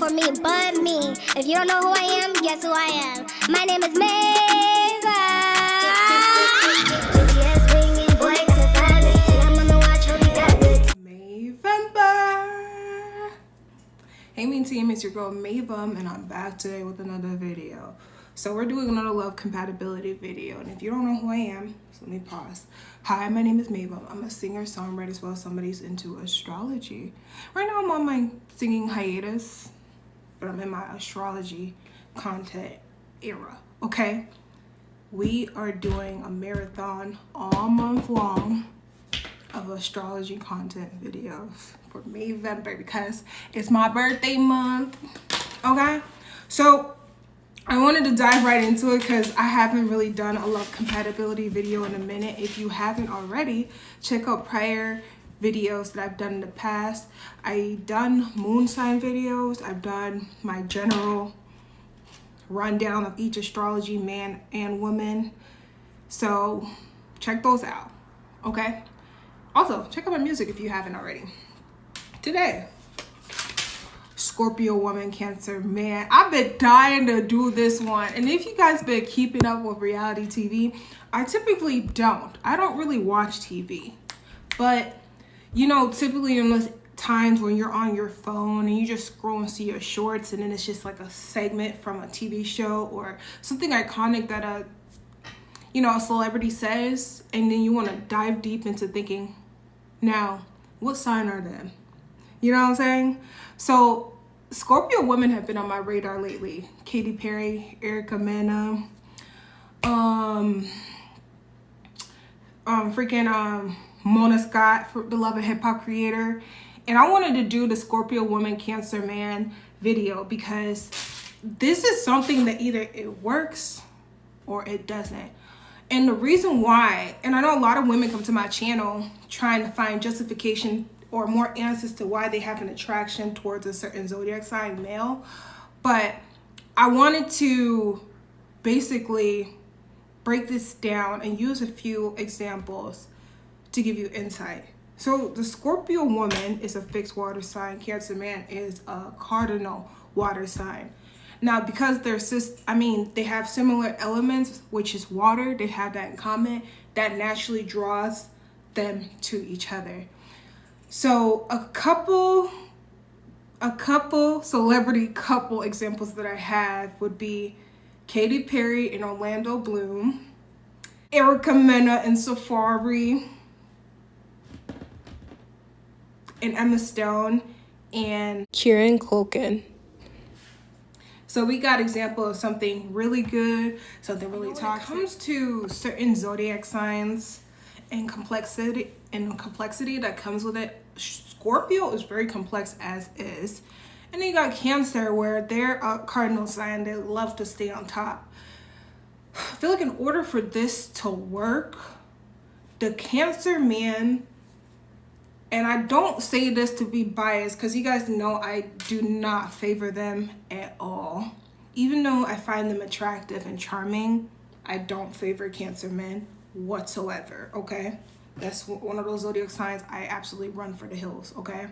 for me but me. If you don't know who I am, guess who I am. My name is Maevember. Hey mean team, it's your girl Maevem and I'm back today with another video. So we're doing another love compatibility video, and if you don't know who I am, so let me pause. Hi, my name is Maevem. I'm a singer, songwriter, as well as somebody who's into astrology. Right now I'm on my singing hiatus, but I'm in my astrology content era, okay? We are doing a marathon all month long of astrology content videos for Maevember because it's my birthday month, okay? So I wanted to dive right into it because I haven't really done a love compatibility video in a minute. If you haven't already, check out prior videos that I've done in the past. I've done moon sign videos. I've done my general rundown of each astrology man and woman. So check those out, okay? Also, check out my music if you haven't already. Today, Scorpio woman, Cancer man. I've been dying to do this one. And if you guys been keeping up with reality TV, I typically don't. I don't really watch TV. But, you know, typically in those times when you're on your phone and you just scroll and see your shorts and then it's just like a segment from a TV show or something iconic that a celebrity says, and then you want to dive deep into thinking, now, what sign are they? You know what I'm saying? So Scorpio women have been on my radar lately. Katy Perry, Erica Mena, Mona Scott, the Love and Hip Hop creator. And I wanted to do the Scorpio woman, Cancer man video because this is something that either it works or it doesn't. And the reason why, and I know a lot of women come to my channel trying to find justification or more answers to why they have an attraction towards a certain zodiac sign male, but I wanted to basically break this down and use a few examples to give you insight. So the Scorpio woman is a fixed water sign. Cancer man is a cardinal water sign. Now, because they have similar elements, which is water, they have that in common, that naturally draws them to each other. So a couple celebrity couple examples that I have would be Katy Perry and Orlando Bloom, Erica Mena and Safari, and Emma Stone and Kieran Culkin. So we got example of something really good, something really toxic. When it comes to certain zodiac signs and complexity that comes with it, Scorpio is very complex as is. And then you got Cancer, where they're a cardinal sign. They love to stay on top. I feel like in order for this to work, the Cancer man, and I don't say this to be biased because you guys know I do not favor them at all. Even though I find them attractive and charming, I don't favor Cancer men whatsoever, okay? That's one of those zodiac signs I absolutely run for the hills, okay?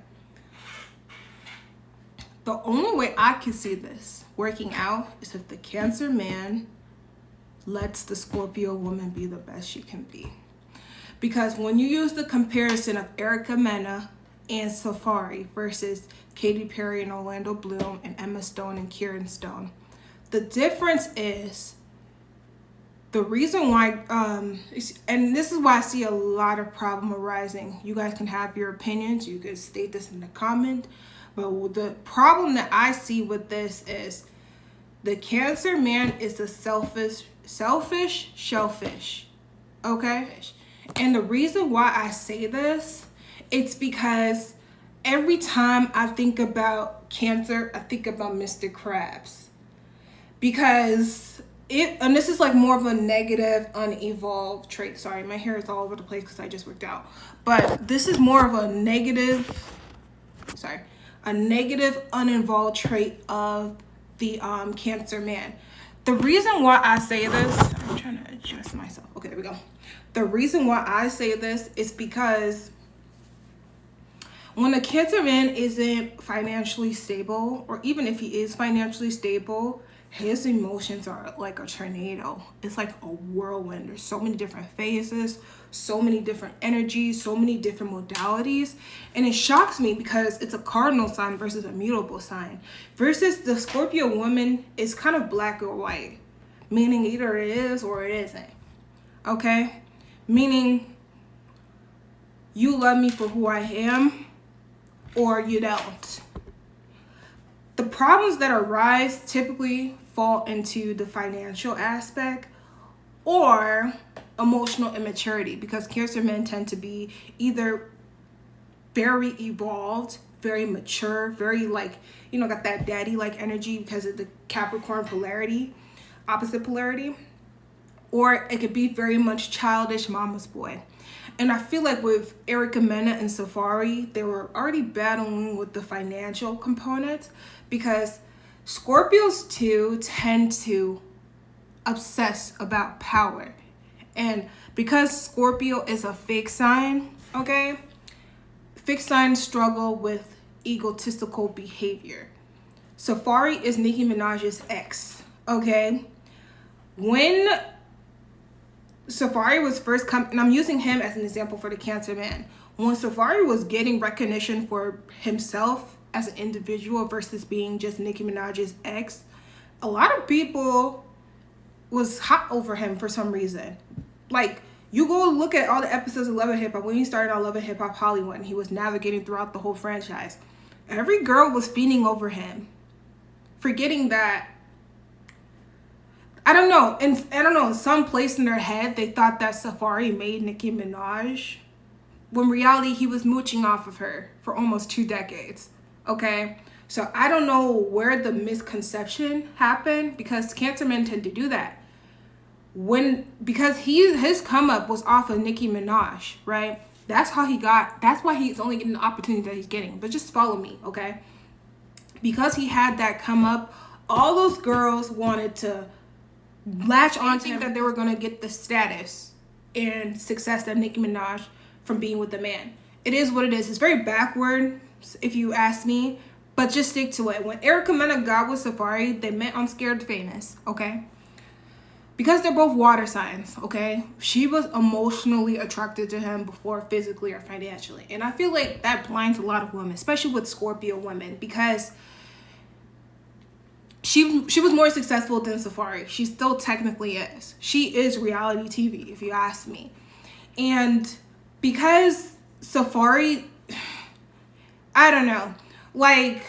The only way I can see this working out is if the Cancer man lets the Scorpio woman be the best she can be. Because when you use the comparison of Erica Mena and Safari versus Katy Perry and Orlando Bloom and Emma Stone and Kieran Stone, the difference is the reason why, and this is why I see a lot of problem arising. You guys can have your opinions. You can state this in the comment. But the problem that I see with this is the Cancer man is a selfish, okay? And the reason why I say this, it's because every time I think about Cancer, I think about Mr. Krabs. Because and this is like more of a negative, unevolved trait. Sorry, my hair is all over the place because I just worked out. But this is more of a negative, unevolved trait of the Cancer man. The reason why I say this, I'm trying to adjust myself. Okay, there we go. The reason why I say this is because When a Cancer man isn't financially stable, or even if he is financially stable, his emotions are like a tornado. It's like a whirlwind. There's so many different phases, so many different energies, so many different modalities. And it shocks me because it's a cardinal sign versus a mutable sign. Versus the Scorpio woman is kind of black or white, meaning either it is or it isn't. Okay? Meaning you love me for who I am or you don't. The problems that arise typically fall into the financial aspect or emotional immaturity, because Cancer men tend to be either very evolved, very mature, very like, you know, got that daddy-like energy because of the Capricorn polarity, opposite polarity, or it could be very much childish mama's boy. And I feel like with Erica Mena and Safari, they were already battling with the financial component, because Scorpios too tend to obsess about power. And because Scorpio is a fixed sign, okay, fixed signs struggle with egotistical behavior. Safari is Nicki Minaj's ex, okay? When Safari was first coming, and I'm using him as an example for the Cancer man. When Safari was getting recognition for himself as an individual versus being just Nicki Minaj's ex, a lot of people was hot over him for some reason. Like, you go look at all the episodes of Love and Hip Hop when he started on Love and Hip Hop Hollywood, and he was navigating throughout the whole franchise. Every girl was fiending over him, forgetting that, I don't know, in some place in their head, they thought that Safari made Nicki Minaj, when in reality, he was mooching off of her for almost 2 decades, okay? So I don't know where the misconception happened, because Cancer men tend to do that. Because his come up was off of Nicki Minaj, right? That's why he's only getting the opportunity that he's getting. But just follow me, okay? Because he had that come up, all those girls wanted to latch on to him, that they were going to get the status and success that Nicki Minaj from being with the man. It is what it is. It's very backward, if you ask me, but just stick to it. When Erica Mena got with Safari, they met on Scared Famous, okay? Because they're both water signs, okay? She was emotionally attracted to him before physically or financially. And I feel like that blinds a lot of women, especially with Scorpio women, because she was more successful than Safari. She still technically is. She is reality TV, if you ask me. And because Safari, I don't know, like,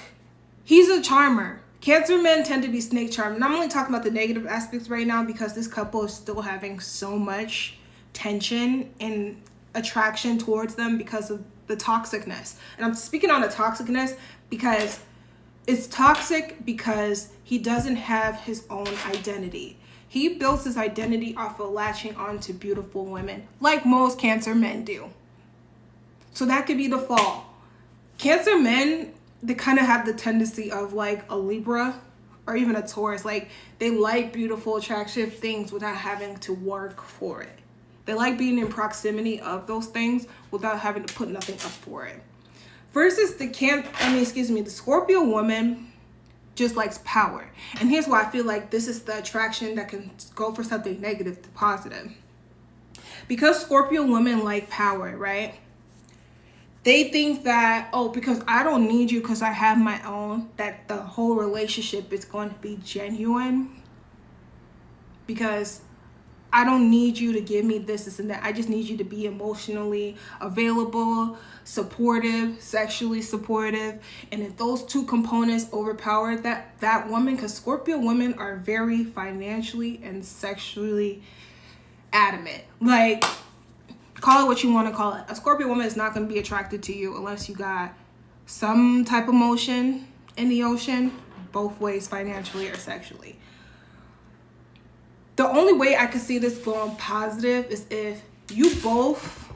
he's a charmer. Cancer men tend to be snake charmer. And I'm only talking about the negative aspects right now because this couple is still having so much tension and attraction towards them because of the toxicness. And I'm speaking on the toxicness because it's toxic because he doesn't have his own identity. He builds his identity off of latching on to beautiful women, like most Cancer men do. So that could be the fall. Cancer men, they kind of have the tendency of like a Libra or even a Taurus. Like, they like beautiful, attractive things without having to work for it. They like being in proximity of those things without having to put nothing up for it. Versus the Scorpio woman just likes power. And here's why I feel like this is the attraction that can go for something negative to positive. Because Scorpio women like power, right? They think that, oh, because I don't need you because I have my own, that the whole relationship is going to be genuine. Because I don't need you to give me this, and that. I just need you to be emotionally available, supportive, sexually supportive. And if those two components overpower that woman, because Scorpio women are very financially and sexually adamant. Like, call it what you want to call it. A Scorpio woman is not going to be attracted to you unless you got some type of motion in the ocean, both ways, financially or sexually. The only way I could see this going positive is if you both,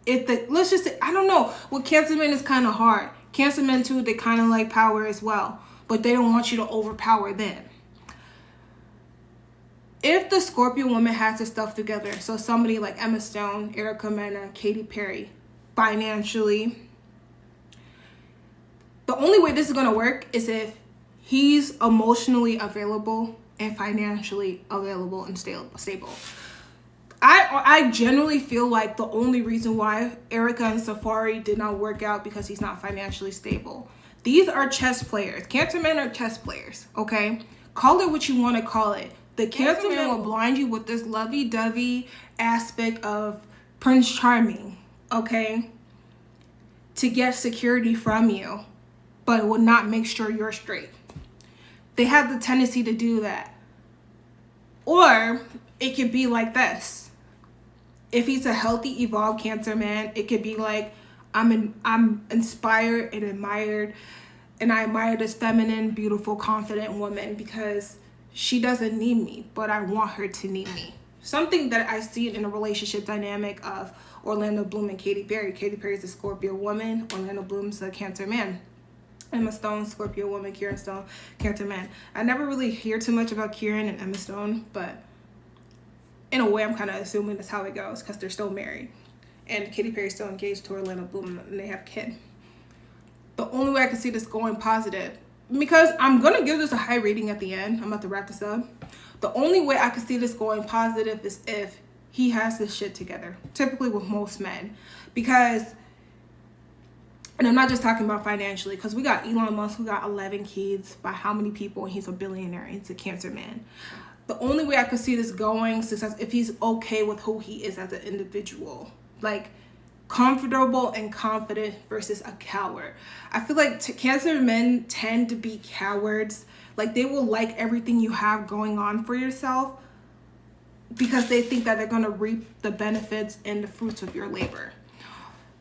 let's just say, I don't know, with Cancer men is kind of hard. Cancer men too, they kind of like power as well, but they don't want you to overpower them. If the Scorpio woman has her stuff together, so somebody like Emma Stone, Erica Mena, Katy Perry, financially, only way this is gonna work is if he's emotionally available and financially available and stable. I generally feel like the only reason why Erica and Safari did not work out because he's not financially stable. These are chess players. Cancer men are chess players, okay? Call it what you want to call it. The Cancer man will blind you with this lovey-dovey aspect of Prince Charming, okay? To get security from you, but will not make sure you're straight. They have the tendency to do that. Or it could be like this. If he's a healthy, evolved Cancer man, it could be like, I'm inspired and admired, and I admire this feminine, beautiful, confident woman because she doesn't need me, but I want her to need me. Something that I see in a relationship dynamic of Orlando Bloom and Katy Perry. Katy Perry's a Scorpio woman, Orlando Bloom's a Cancer man. Emma Stone, Scorpio woman, Kieran Stone, Cancer man. I never really hear too much about Kieran and Emma Stone, but in a way, I'm kind of assuming that's how it goes because they're still married. And Katy Perry's still engaged to Orlando Bloom and they have a kid. The only way I can see this going positive, because I'm going to give this a high rating at the end. I'm about to wrap this up. The only way I can see this going positive is if he has this shit together. Typically with most men. Because, and I'm not just talking about financially, because we got Elon Musk who got 11 kids by how many people, and he's a billionaire and he's a Cancer man. The only way I could see this going success if he's okay with who he is as an individual, like comfortable and confident versus a coward. I feel like Cancer men tend to be cowards. Like they will like everything you have going on for yourself because they think that they're going to reap the benefits and the fruits of your labor.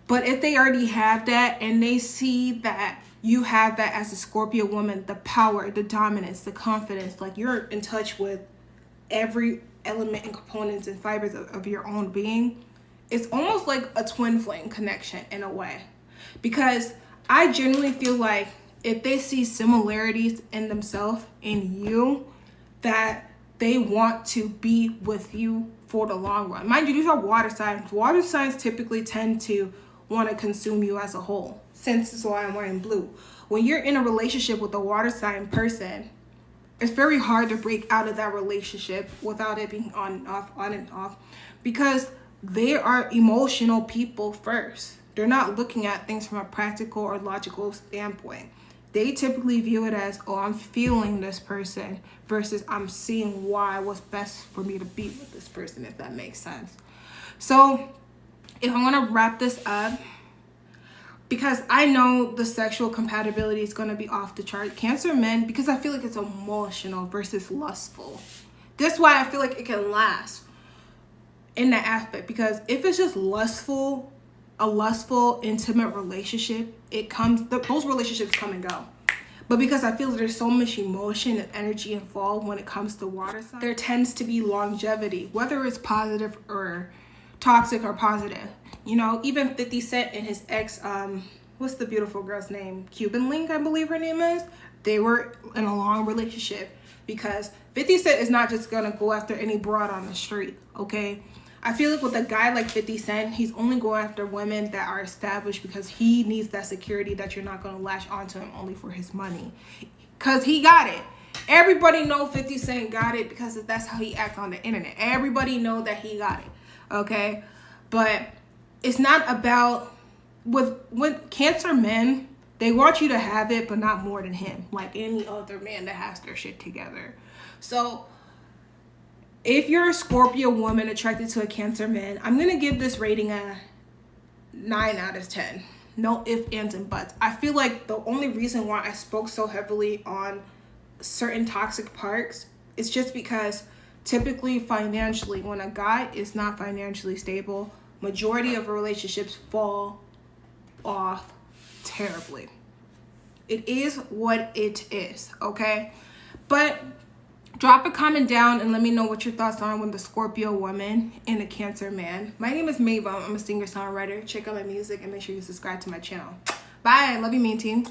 But if they already have that and they see that you have that as a Scorpio woman, the power, the dominance, the confidence, like you're in touch with every element and components and fibers of your own being, it's almost like a twin flame connection in a way. Because I genuinely feel like if they see similarities in themselves, in you, that they want to be with you for the long run. Mind you, these are water signs. Water signs typically tend to want to consume you as a whole. Since this is why I'm wearing blue. When you're in a relationship with a water sign person, it's very hard to break out of that relationship without it being on and off, because they are emotional people first. They're not looking at things from a practical or logical standpoint. They typically view it as, oh, I'm feeling this person versus I'm seeing why what's best for me to be with this person, if that makes sense. So if I'm going to wrap this up, because I know the sexual compatibility is going to be off the chart. Cancer men, because I feel like it's emotional versus lustful. That's why I feel like it can last in that aspect. Because if it's just lustful, a lustful, intimate relationship, those relationships come and go. But because I feel there's so much emotion and energy involved when it comes to water signs, there tends to be longevity, whether it's positive or toxic or positive. You know, even 50 Cent and his ex, what's the beautiful girl's name? Cuban Link, I believe her name is. They were in a long relationship because 50 Cent is not just going to go after any broad on the street, okay? I feel like with a guy like 50 Cent, he's only going after women that are established because he needs that security that you're not going to latch onto him only for his money. Because he got it. Everybody know 50 Cent got it because that's how he acts on the internet. Everybody know that he got it, okay? But it's not about, with Cancer men, they want you to have it, but not more than him, like any other man that has their shit together. So if you're a Scorpio woman attracted to a Cancer man, I'm going to give this rating a 9 out of 10. No ifs, ands, and buts. I feel like the only reason why I spoke so heavily on certain toxic parts is just because typically financially, when a guy is not financially stable, majority of relationships fall off terribly. It is what it is, okay? But drop a comment down and let me know what your thoughts are with the Scorpio woman and the Cancer man. My name is Maevember. I'm a singer-songwriter. Check out my music and make sure you subscribe to my channel. Bye. Love you, mean team.